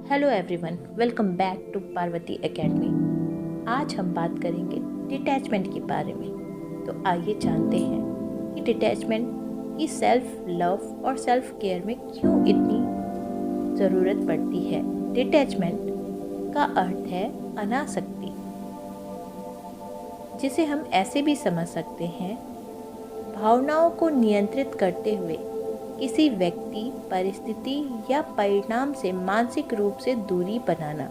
Hello everyone, welcome back to Parvati academy. आज हम बात करेंगे डिटैचमेंट के बारे में। तो आइए जानते हैं कि डिटैचमेंट की सेल्फ लव और सेल्फ केयर में क्यों इतनी ज़रूरत पड़ती है। डिटैचमेंट का अर्थ है अनासक्ति, जिसे हम ऐसे भी समझ सकते हैं भावनाओं को नियंत्रित करते हुए किसी व्यक्ति, परिस्थिति या परिणाम से मानसिक रूप से दूरी बनाना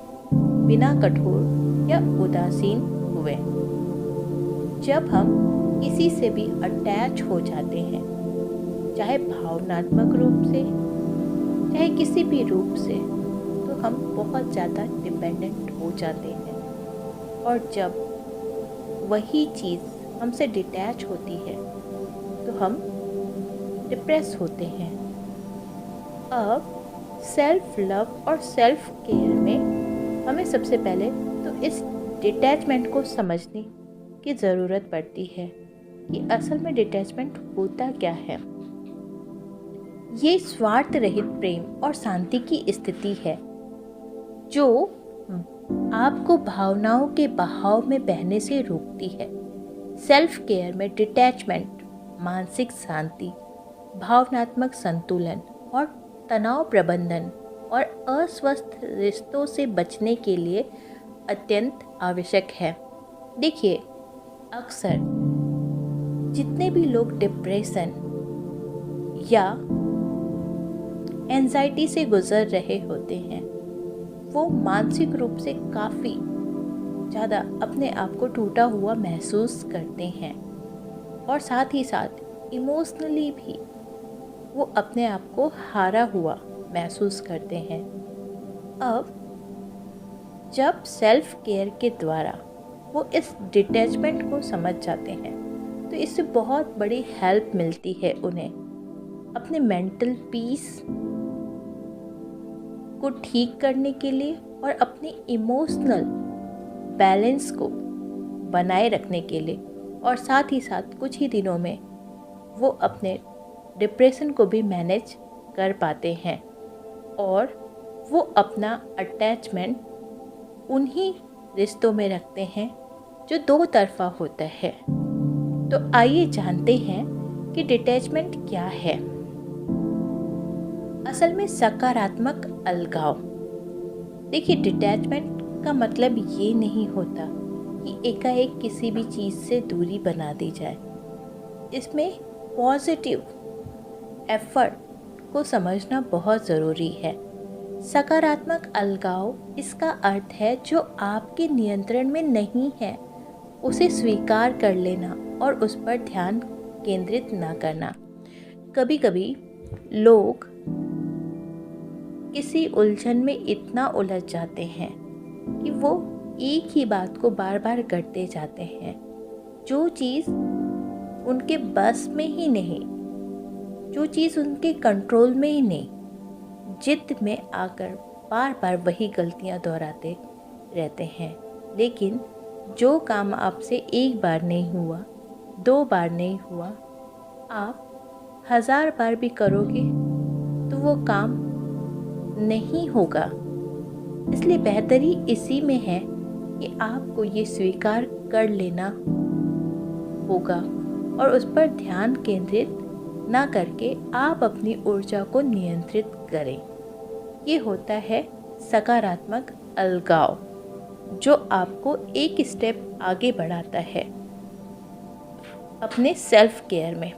बिना कठोर या उदासीन हुए। जब हम किसी से भी अटैच हो जाते हैं, चाहे भावनात्मक रूप से चाहे किसी भी रूप से, तो हम बहुत ज़्यादा डिपेंडेंट हो जाते हैं। और जब वही चीज़ हमसे डिटैच होती है तो हम डिप्रेस होते हैं। अब सेल्फ लव और सेल्फ केयर में हमें सबसे पहले तो इस डिटैचमेंट को समझने की ज़रूरत पड़ती है कि असल में डिटैचमेंट होता क्या है। ये स्वार्थ रहित प्रेम और शांति की स्थिति है जो आपको भावनाओं के बहाव में बहने से रोकती है। सेल्फ केयर में डिटैचमेंट मानसिक शांति, भावनात्मक संतुलन और तनाव प्रबंधन और अस्वस्थ रिश्तों से बचने के लिए अत्यंत आवश्यक है। देखिए, अक्सर जितने भी लोग डिप्रेशन या एंजाइटी से गुजर रहे होते हैं, वो मानसिक रूप से काफ़ी ज़्यादा अपने आप को टूटा हुआ महसूस करते हैं और साथ ही साथ इमोशनली भी वो अपने आप को हारा हुआ महसूस करते हैं। अब जब सेल्फ केयर के द्वारा वो इस डिटैचमेंट को समझ जाते हैं तो इससे बहुत बड़ी हेल्प मिलती है उन्हें अपने मेंटल पीस को ठीक करने के लिए और अपनी इमोशनल बैलेंस को बनाए रखने के लिए। और साथ ही साथ कुछ ही दिनों में वो अपने डिप्रेशन को भी मैनेज कर पाते हैं और वो अपना अटैचमेंट उन्हीं रिश्तों में रखते हैं जो दो तरफा होता है। तो आइए जानते हैं कि डिटैचमेंट क्या है। असल में सकारात्मक अलगाव। देखिए, डिटैचमेंट का मतलब ये नहीं होता कि एकाएक किसी भी चीज़ से दूरी बना दी जाए। इसमें पॉजिटिव एफर्ट को समझना बहुत ज़रूरी है। सकारात्मक अलगाव इसका अर्थ है जो आपके नियंत्रण में नहीं है उसे स्वीकार कर लेना और उस पर ध्यान केंद्रित ना करना। कभी कभी लोग किसी उलझन में इतना उलझ जाते हैं कि वो एक ही बात को बार बार करते जाते हैं, जो चीज़ उनके बस में ही नहीं, जो चीज़ उनके कंट्रोल में ही नहीं, जिद में आकर बार बार वही गलतियां दोहराते रहते हैं। लेकिन जो काम आपसे एक बार नहीं हुआ, दो बार नहीं हुआ, आप 1000 बार भी करोगे तो वो काम नहीं होगा। इसलिए बेहतरी इसी में है कि आपको ये स्वीकार कर लेना होगा और उस पर ध्यान केंद्रित ना करके आप अपनी ऊर्जा को नियंत्रित करें। ये होता है सकारात्मक अलगाव, जो आपको एक स्टेप आगे बढ़ाता है अपने सेल्फ केयर में।